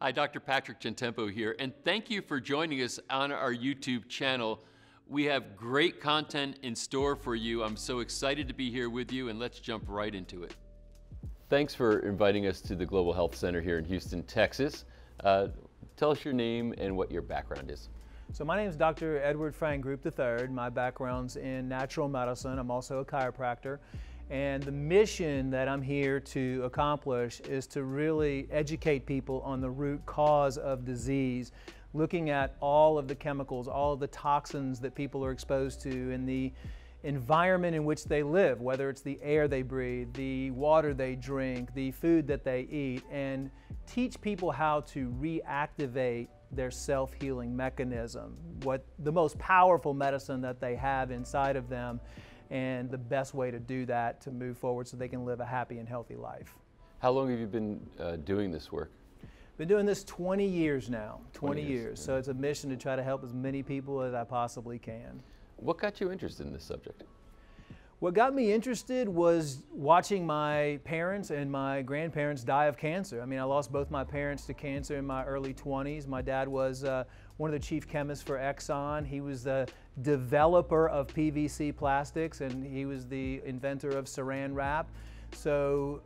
Hi, Dr. Patrick Gentempo here, and thank you for joining us on our YouTube channel. We have great content in store for you. I'm so excited to be here with you, and let's jump right into it. Thanks for inviting us to the Global Health Center here in Houston, Texas. Tell us your name and what your background is. So my name is Dr. Edward Frank Group III. My background's in natural medicine. I'm also a chiropractor. And the mission that I'm here to accomplish is to really educate people on the root cause of disease, looking at all of the chemicals, all of the toxins that people are exposed to in the environment in which they live, whether it's the air they breathe, the water they drink, the food that they eat, and teach people how to reactivate their self-healing mechanism, what the most powerful medicine that they have inside of them, and the best way to do that to move forward so they can live a happy and healthy life. How long have you been doing this work? Been doing this 20 years now, 20 years. Yeah. So it's a mission to try to help as many people as I possibly can. What got you interested in this subject? What got me interested was watching my parents and my grandparents die of cancer. I mean, I lost both my parents to cancer in my early 20s. My dad was one of the chief chemists for Exxon. He was the developer of PVC plastics, and he was the inventor of saran wrap. So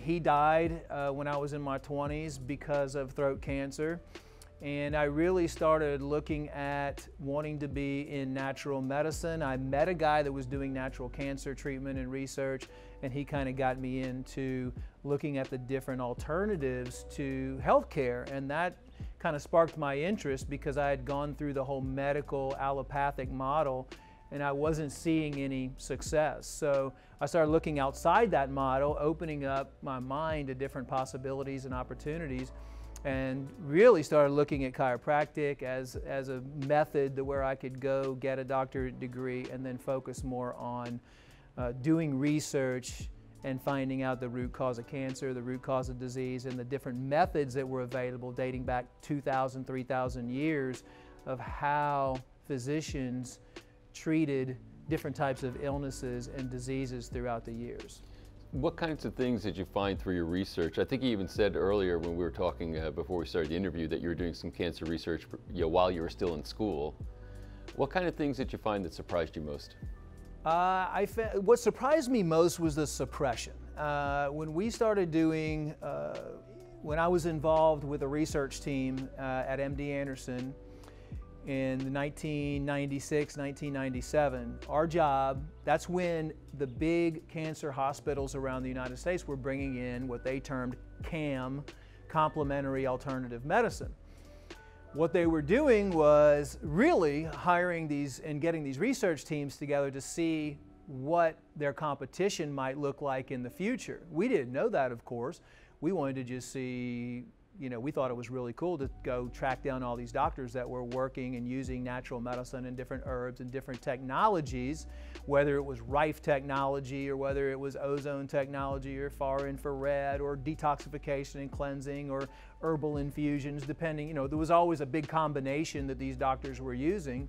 he died when I was in my 20s because of throat cancer. And I really started looking at wanting to be in natural medicine. I met a guy that was doing natural cancer treatment and research, and he kind of got me into looking at the different alternatives to healthcare. And that kind of sparked my interest because I had gone through the whole medical allopathic model and I wasn't seeing any success. So I started looking outside that model, opening up my mind to different possibilities and opportunities, and really started looking at chiropractic as a method where I could go get a doctorate degree and then focus more on doing research and finding out the root cause of cancer, the root cause of disease, and the different methods that were available dating back 2,000, 3,000 years of how physicians treated different types of illnesses and diseases throughout the years. What kinds of things did you find through your research? I think you even said earlier when we were talking before we started the interview that you were doing some cancer research while you were still in school. What kind of things did you find that surprised you most? What surprised me most was the suppression. When we started doing, when I was involved with a research team at MD Anderson in 1996, 1997, our job, that's when the big cancer hospitals around the United States were bringing in what they termed CAM, complementary alternative medicine. What they were doing was really hiring these and getting these research teams together to see what their competition might look like in the future. We didn't know that, of course. We wanted to just see, we thought it was really cool to go track down all these doctors that were working and using natural medicine and different herbs and different technologies, whether it was Rife technology or whether it was ozone technology or far infrared or detoxification and cleansing or herbal infusions, depending, there was always a big combination that these doctors were using.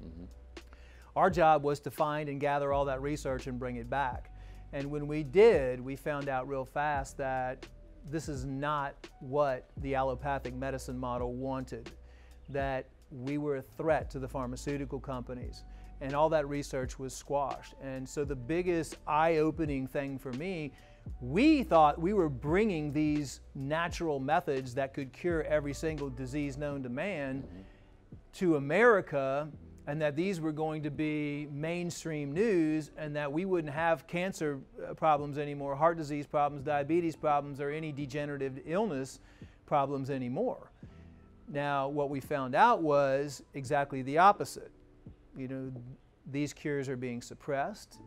Our job was to find and gather all that research and bring it back. And when we did, we found out real fast that this is not what the allopathic medicine model wanted, that we were a threat to the pharmaceutical companies, and all that research was squashed. And so the biggest eye-opening thing for me, we thought we were bringing these natural methods that could cure every single disease known to man to America, and that these were going to be mainstream news, and that we wouldn't have cancer problems anymore, heart disease problems, diabetes problems, or any degenerative illness problems anymore. Now, what we found out was exactly the opposite. These cures are being suppressed.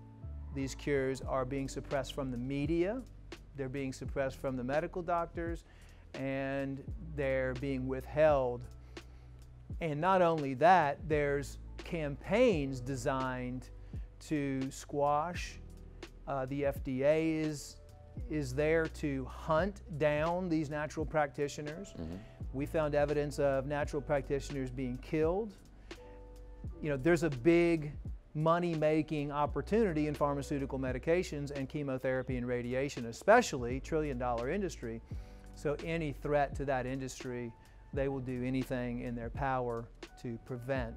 These cures are being suppressed from the media. They're being suppressed from the medical doctors, and they're being withheld. And not only that, there's campaigns designed to squash. The FDA is there to hunt down these natural practitioners. We found evidence of natural practitioners being killed. There's a big money-making opportunity in pharmaceutical medications and chemotherapy and radiation, especially trillion-dollar industry. So any threat to that industry they will do anything in their power to prevent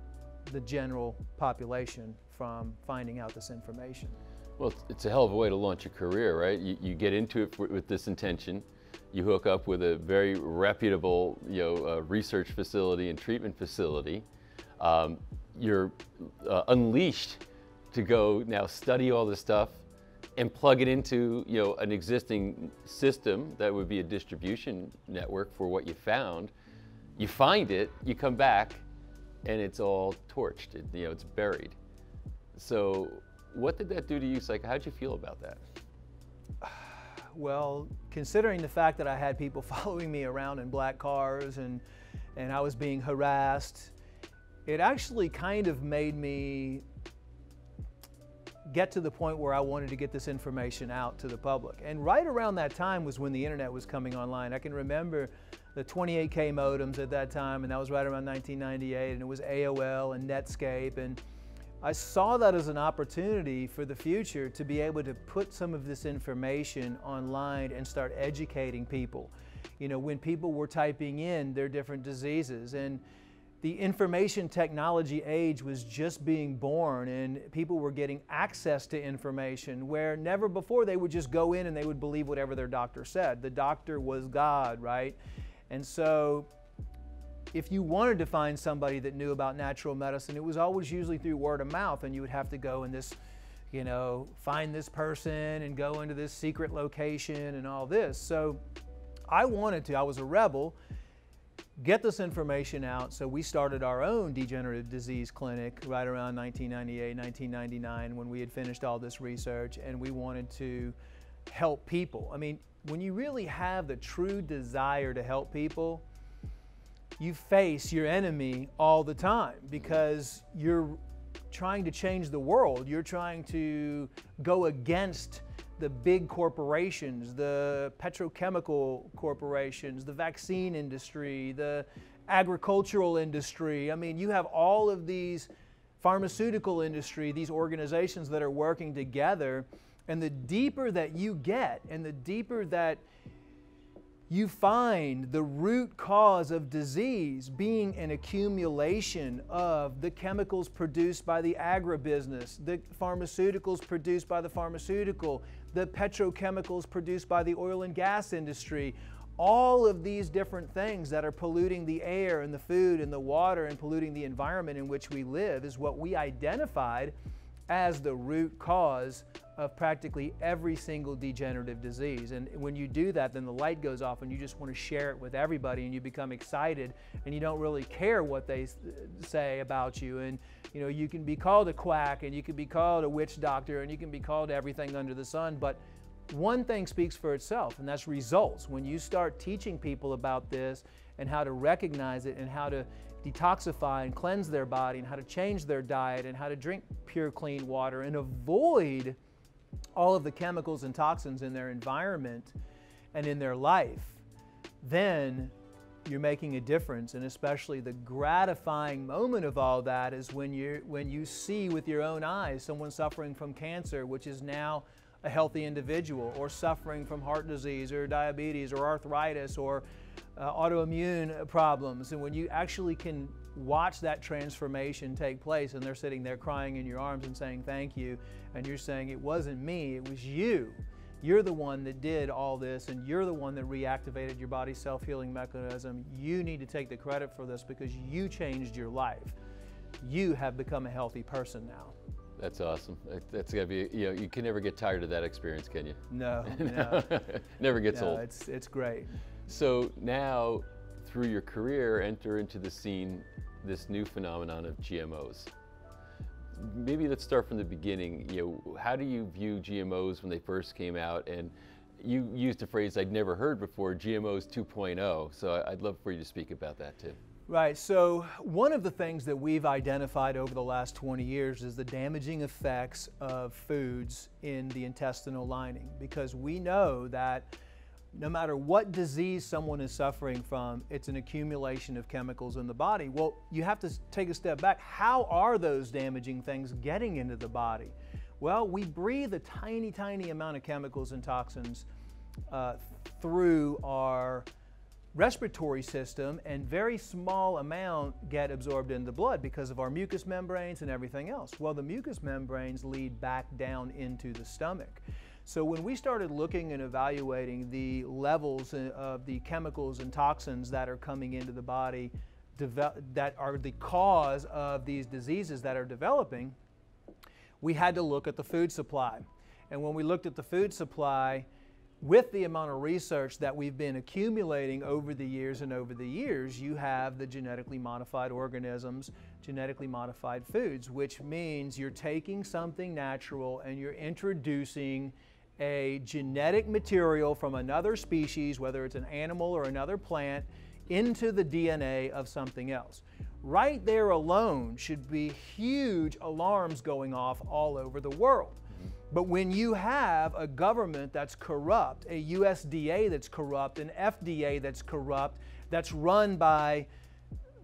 the general population from finding out this information. Well, it's a hell of a way to launch a career, right? You get into it with this intention. You hook up with a very reputable, research facility and treatment facility. You're unleashed to go now study all this stuff and plug it into, an existing system that would be a distribution network for what you found. You find it, you come back, and it's all torched. It's buried. So, what did that do to you? How'd you feel about that? Well, considering the fact that I had people following me around in black cars and I was being harassed, it actually kind of made me get to the point where I wanted to get this information out to the public. And right around that time was when the internet was coming online. I can remember the 28K modems at that time, and that was right around 1998, and it was AOL and Netscape, and I saw that as an opportunity for the future to be able to put some of this information online and start educating people. When people were typing in their different diseases, and the information technology age was just being born, and people were getting access to information where never before they would just go in and they would believe whatever their doctor said. The doctor was God, right? And so if you wanted to find somebody that knew about natural medicine, it was always usually through word of mouth, and you would have to go in this, find this person and go into this secret location and all this. So I was a rebel, get this information out. So we started our own degenerative disease clinic right around 1998, 1999, when we had finished all this research, and we wanted to help people. I mean, when you really have the true desire to help people, you face your enemy all the time because you're trying to change the world. You're trying to go against the big corporations, the petrochemical corporations, the vaccine industry, the agricultural industry. I mean, you have all of these pharmaceutical industry, these organizations that are working together, and the deeper that you get and the deeper that you find the root cause of disease being an accumulation of the chemicals produced by the agribusiness, the pharmaceuticals produced by the pharmaceutical, the petrochemicals produced by the oil and gas industry. All of these different things that are polluting the air and the food and the water and polluting the environment in which we live is what we identified as the root cause of practically every single degenerative disease. And when you do that, then the light goes off and you just want to share it with everybody, and you become excited, and you don't really care what they say about you. And you can be called a quack, and you can be called a witch doctor, and you can be called everything under the sun, but one thing speaks for itself, and that's results. When you start teaching people about this and how to recognize it and how to detoxify and cleanse their body and how to change their diet and how to drink pure, clean water and avoid all of the chemicals and toxins in their environment and in their life, then you're making a difference. And especially the gratifying moment of all that is when you see with your own eyes someone suffering from cancer, which is now a healthy individual, or suffering from heart disease or diabetes or arthritis or autoimmune problems. And when you actually can watch that transformation take place, and they're sitting there crying in your arms and saying thank you, and you're saying it wasn't me, it was you. You're the one that did all this, and you're the one that reactivated your body's self-healing mechanism. You need to take the credit for this because you changed your life. You have become a healthy person now. That's awesome. That's gotta be, you can never get tired of that experience, can you? No, no. Never gets old. It's great. So now, through your career, enter into the scene this new phenomenon of GMOs. Maybe let's start from the beginning. How do you view GMOs when they first came out? And you used a phrase I'd never heard before, GMOs 2.0. So I'd love for you to speak about that too. Right, so one of the things that we've identified over the last 20 years is the damaging effects of foods in the intestinal lining, because we know that no matter what disease someone is suffering from, it's an accumulation of chemicals in the body. Well, you have to take a step back. How are those damaging things getting into the body? Well, we breathe a tiny, tiny amount of chemicals and toxins through our respiratory system, and very small amount get absorbed in the blood because of our mucous membranes and everything else. Well, the mucous membranes lead back down into the stomach. So when we started looking and evaluating the levels of the chemicals and toxins that are coming into the body that are the cause of these diseases that are developing, we had to look at the food supply. And when we looked at the food supply, with the amount of research that we've been accumulating over the years and over the years, you have the genetically modified organisms, genetically modified foods, which means you're taking something natural and you're introducing a genetic material from another species, whether it's an animal or another plant, into the DNA of something else. Right there alone should be huge alarms going off all over the world. But when you have a government that's corrupt, a USDA that's corrupt, an FDA that's corrupt, that's run by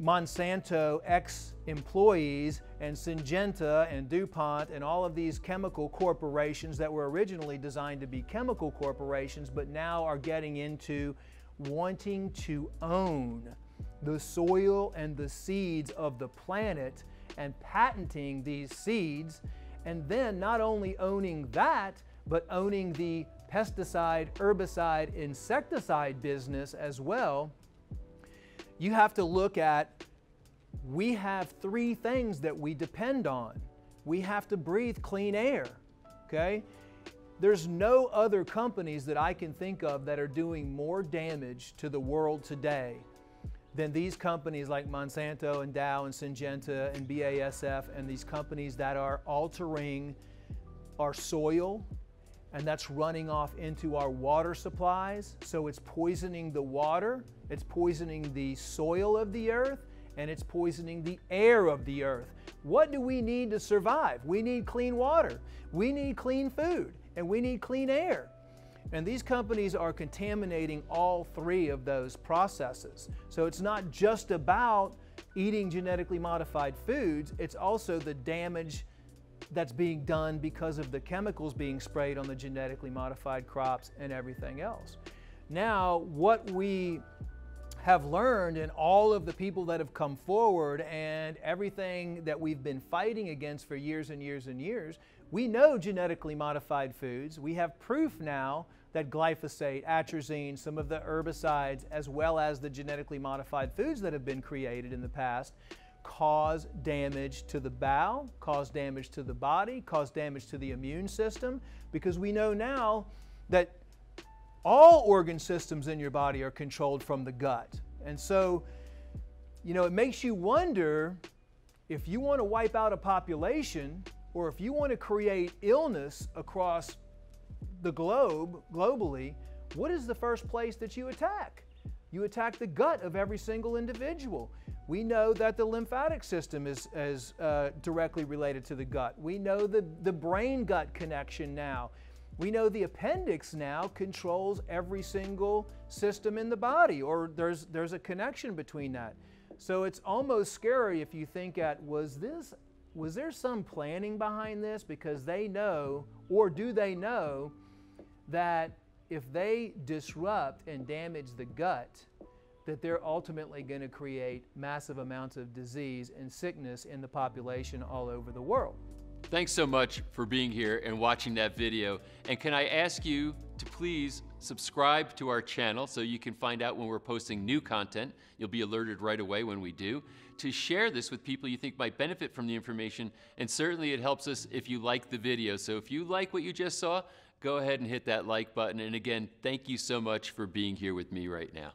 Monsanto ex-employees and Syngenta and DuPont and all of these chemical corporations that were originally designed to be chemical corporations but now are getting into wanting to own the soil and the seeds of the planet and patenting these seeds, and then not only owning that, but owning the pesticide, herbicide, insecticide business as well, you have to look at, we have three things that we depend on. We have to breathe clean air, okay? There's no other companies that I can think of that are doing more damage to the world today than these companies like Monsanto and Dow and Syngenta and BASF and these companies that are altering our soil, and that's running off into our water supplies. So it's poisoning the water, it's poisoning the soil of the earth, and it's poisoning the air of the earth. What do we need to survive? We need clean water, we need clean food, and we need clean air. And these companies are contaminating all three of those processes. So it's not just about eating genetically modified foods, it's also the damage that's being done because of the chemicals being sprayed on the genetically modified crops and everything else. Now, what we have learned, and all of the people that have come forward and everything that we've been fighting against for years and years and years, we know genetically modified foods. We have proof now that glyphosate, atrazine, some of the herbicides, as well as the genetically modified foods that have been created in the past, cause damage to the bowel, cause damage to the body, cause damage to the immune system, because we know now that all organ systems in your body are controlled from the gut. And so, you know, it makes you wonder, if you want to wipe out a population, or if you want to create illness across the globe, globally, what is the first place that you attack? You attack the gut of every single individual. We know that the lymphatic system is directly related to the gut. We know the brain-gut connection now. We know the appendix now controls every single system in the body, or there's a connection between that. So it's almost scary if you think at, was there some planning behind this? Because they know, or do they know, that if they disrupt and damage the gut, that they're ultimately going to create massive amounts of disease and sickness in the population all over the world. Thanks so much for being here and watching that video. And can I ask you to please subscribe to our channel so you can find out when we're posting new content. You'll be alerted right away when we do. To share this with people you think might benefit from the information, and certainly it helps us if you like the video. So if you like what you just saw, go ahead and hit that like button. And again, thank you so much for being here with me right now.